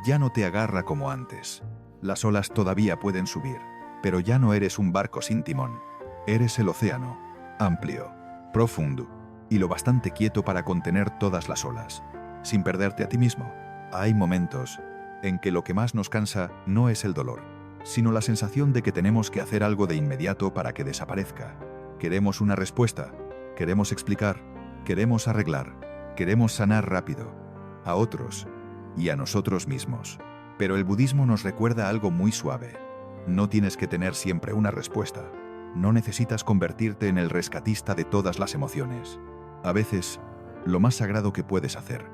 ya no te agarra como antes. Las olas todavía pueden subir, pero ya no eres un barco sin timón. Eres el océano, amplio, profundo, y lo bastante quieto para contener todas las olas, sin perderte a ti mismo. Hay momentos en que lo que más nos cansa no es el dolor, sino la sensación de que tenemos que hacer algo de inmediato para que desaparezca. Queremos una respuesta, queremos explicar, queremos arreglar, queremos sanar rápido, a otros y a nosotros mismos. Pero el budismo nos recuerda algo muy suave. No tienes que tener siempre una respuesta. No necesitas convertirte en el rescatista de todas las emociones. A veces, lo más sagrado que puedes hacer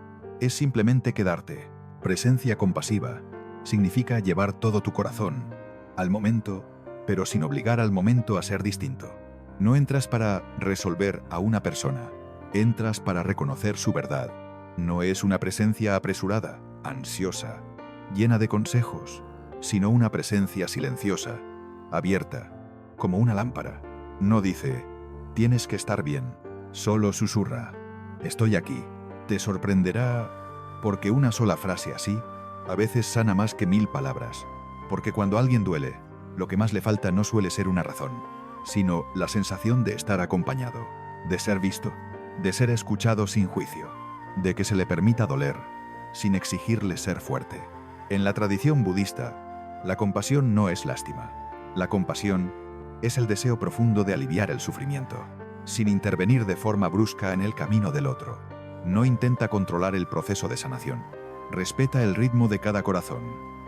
es simplemente quedarte. Presencia compasiva significa llevar todo tu corazón al momento, pero sin obligar al momento a ser distinto. No entras para resolver a una persona, entras para reconocer su verdad. No es una presencia apresurada, ansiosa, llena de consejos, sino una presencia silenciosa, abierta, como una lámpara. No dice, tienes que estar bien, solo susurra, estoy aquí. Te sorprenderá porque una sola frase así a veces sana más que 1000 palabras, porque cuando alguien duele, lo que más le falta no suele ser una razón, sino la sensación de estar acompañado, de ser visto, de ser escuchado sin juicio, de que se le permita doler, sin exigirle ser fuerte. En la tradición budista, la compasión no es lástima. La compasión es el deseo profundo de aliviar el sufrimiento, sin intervenir de forma brusca en el camino del otro. No intenta controlar el proceso de sanación. Respeta el ritmo de cada corazón.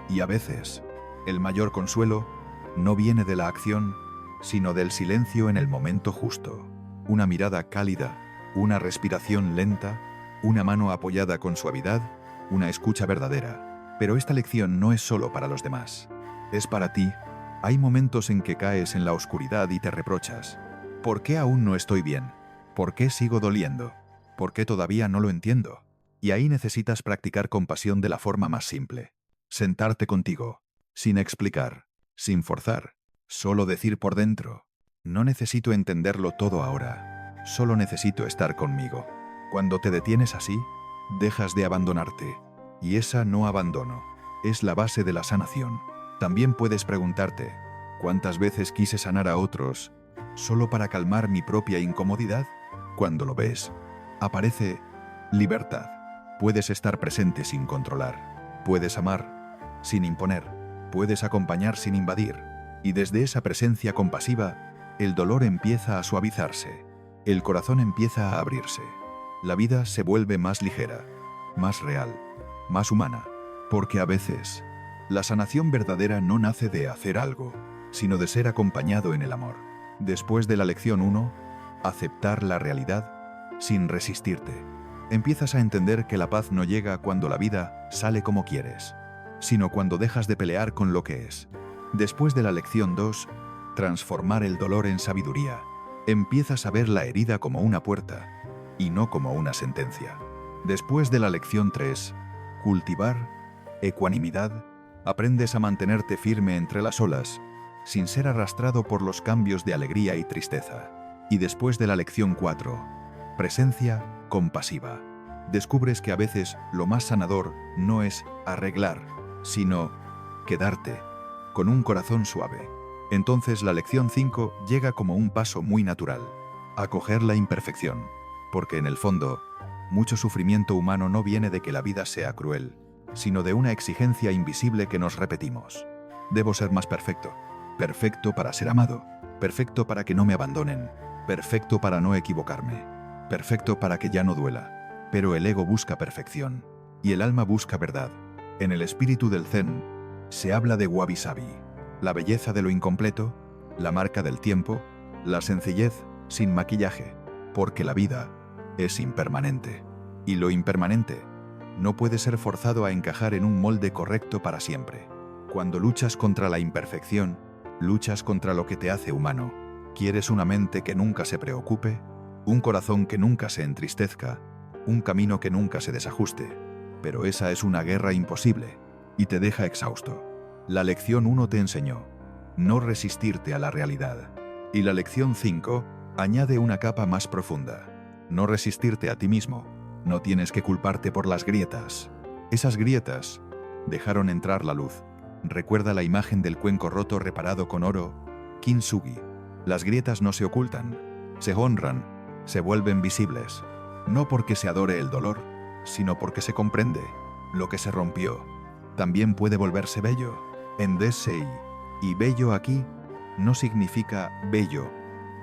Y a veces, el mayor consuelo no viene de la acción, sino del silencio en el momento justo. Una mirada cálida, una respiración lenta, una mano apoyada con suavidad, una escucha verdadera. Pero esta lección no es solo para los demás. Es para ti. Hay momentos en que caes en la oscuridad y te reprochas. ¿Por qué aún no estoy bien? ¿Por qué sigo doliendo? ¿Por qué todavía no lo entiendo? Y ahí necesitas practicar compasión de la forma más simple. Sentarte contigo, sin explicar, sin forzar, solo decir por dentro. No necesito entenderlo todo ahora, solo necesito estar conmigo. Cuando te detienes así, dejas de abandonarte. Y esa no abandono es la base de la sanación. También puedes preguntarte, ¿cuántas veces quise sanar a otros solo para calmar mi propia incomodidad? Cuando lo ves, aparece libertad. Puedes estar presente sin controlar. Puedes amar sin imponer. Puedes acompañar sin invadir. Y desde esa presencia compasiva, el dolor empieza a suavizarse. El corazón empieza a abrirse. La vida se vuelve más ligera, más real, más humana, porque a veces la sanación verdadera no nace de hacer algo, sino de ser acompañado en el amor. Después de la lección 1, aceptar la realidad sin resistirte. Empiezas a entender que la paz no llega cuando la vida sale como quieres, sino cuando dejas de pelear con lo que es. Después de la lección 2, transformar el dolor en sabiduría. Empiezas a ver la herida como una puerta y no como una sentencia. Después de la lección 3, cultivar ecuanimidad, aprendes a mantenerte firme entre las olas, sin ser arrastrado por los cambios de alegría y tristeza. Y después de la lección 4, presencia compasiva, descubres que a veces lo más sanador no es arreglar, sino quedarte con un corazón suave. Entonces la lección 5 llega como un paso muy natural, acoger la imperfección, porque en el fondo, mucho sufrimiento humano no viene de que la vida sea cruel, sino de una exigencia invisible que nos repetimos. Debo ser más perfecto, perfecto para ser amado, perfecto para que no me abandonen, perfecto para no equivocarme, perfecto para que ya no duela. Pero el ego busca perfección, y el alma busca verdad. En el espíritu del Zen, se habla de wabi-sabi, la belleza de lo incompleto, la marca del tiempo, La sencillez sin maquillaje, porque la vida es impermanente. Y lo impermanente no puede ser forzado a encajar en un molde correcto para siempre. Cuando luchas contra la imperfección, luchas contra lo que te hace humano. ¿Quieres una mente que nunca se preocupe? ¿Un corazón que nunca se entristezca? ¿Un camino que nunca se desajuste? Pero esa es una guerra imposible y te deja exhausto. La lección 1 te enseñó no resistirte a la realidad. Y la lección 5 añade una capa más profunda. No resistirte a ti mismo. No tienes que culparte por las grietas. Esas grietas dejaron entrar la luz. Recuerda la imagen del cuenco roto reparado con oro, kintsugi. Las grietas no se ocultan, se honran, se vuelven visibles. No porque se adore el dolor, sino porque se comprende. Lo que se rompió también puede volverse bello. En Dessei, y bello aquí no significa bello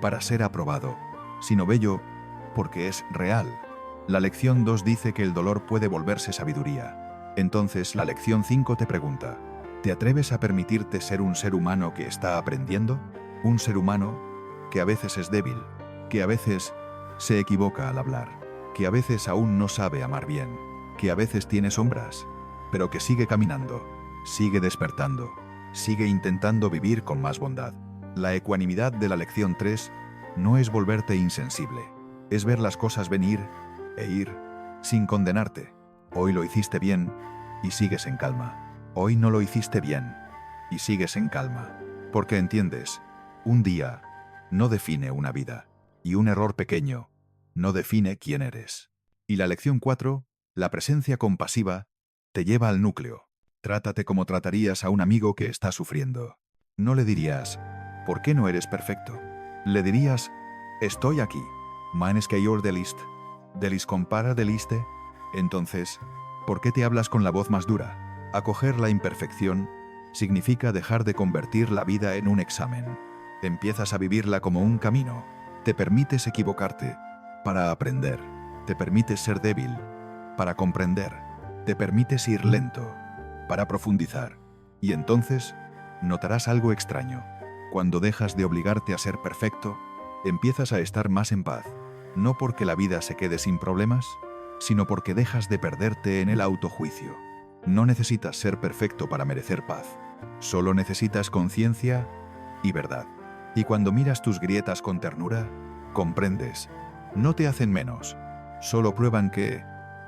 para ser aprobado, sino bello porque es real. La lección 2 dice que el dolor puede volverse sabiduría. Entonces la lección 5 te pregunta, ¿te atreves a permitirte ser un ser humano que está aprendiendo? Un ser humano que a veces es débil, que a veces se equivoca al hablar, que a veces aún no sabe amar bien, que a veces tiene sombras, pero que sigue caminando, sigue despertando, sigue intentando vivir con más bondad. La ecuanimidad de la lección 3 no es volverte insensible, es ver las cosas venir e ir sin condenarte. Hoy lo hiciste bien y sigues en calma. Hoy no lo hiciste bien y sigues en calma. Porque entiendes, un día no define una vida y un error pequeño no define quién eres. Y la lección 4, la presencia compasiva, te lleva al núcleo. Trátate como tratarías a un amigo que está sufriendo. No le dirías, ¿por qué no eres perfecto? Le dirías, estoy aquí. Meines que your delist. Delis compara deliste. Entonces, ¿por qué te hablas con la voz más dura? Acoger la imperfección significa dejar de convertir la vida en un examen. Empiezas a vivirla como un camino. Te permites equivocarte para aprender. Te permites ser débil para comprender. Te permites ir lento para profundizar. Y entonces notarás algo extraño. Cuando dejas de obligarte a ser perfecto, empiezas a estar más en paz. No porque la vida se quede sin problemas, sino porque dejas de perderte en el autojuicio. No necesitas ser perfecto para merecer paz. Solo necesitas conciencia y verdad. Y cuando miras tus grietas con ternura, comprendes. No te hacen menos, solo prueban que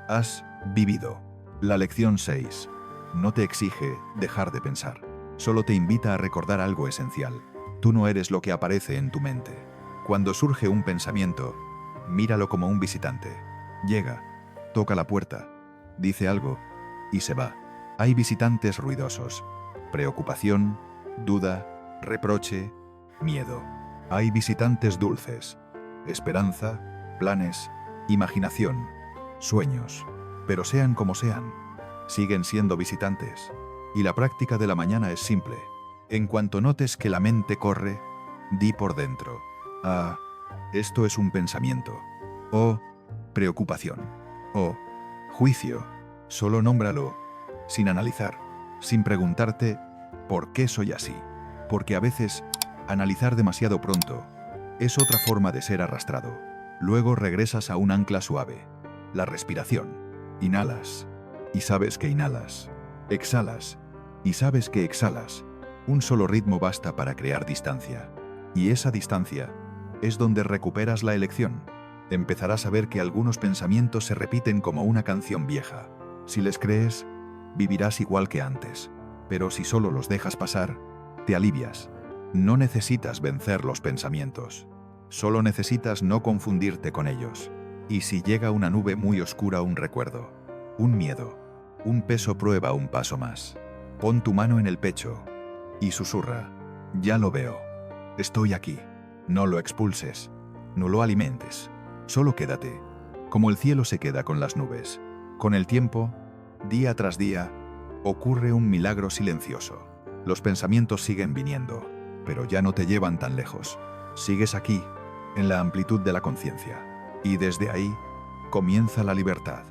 has vivido. La lección 6 no te exige dejar de pensar, solo te invita a recordar algo esencial. Tú no eres lo que aparece en tu mente. Cuando surge un pensamiento, míralo como un visitante. Llega, toca la puerta, dice algo y se va. Hay visitantes ruidosos, preocupación, duda, reproche, miedo. Hay visitantes dulces, esperanza, planes, imaginación, sueños. Pero sean como sean, siguen siendo visitantes. Y la práctica de la mañana es simple. En cuanto notes que la mente corre, di por dentro, ah, esto es un pensamiento. O preocupación. O juicio. Solo nómbralo, sin analizar, sin preguntarte ¿por qué soy así? Porque a veces, analizar demasiado pronto es otra forma de ser arrastrado. Luego regresas a un ancla suave, la respiración. Inhalas, y sabes que inhalas. Exhalas, y sabes que exhalas. Un solo ritmo basta para crear distancia. Y esa distancia es donde recuperas la elección. Empezarás a ver que algunos pensamientos se repiten como una canción vieja. Si les crees, vivirás igual que antes. Pero si solo los dejas pasar, te alivias. No necesitas vencer los pensamientos. Solo necesitas no confundirte con ellos. Y si llega una nube muy oscura, un recuerdo, un miedo, un peso, prueba un paso más. Pon tu mano en el pecho y susurra, ya lo veo. Estoy aquí. No lo expulses. No lo alimentes. Solo quédate. Como el cielo se queda con las nubes. Con el tiempo, día tras día, ocurre un milagro silencioso. Los pensamientos siguen viniendo, pero ya no te llevan tan lejos. Sigues aquí, en la amplitud de la conciencia. Y desde ahí, comienza la libertad.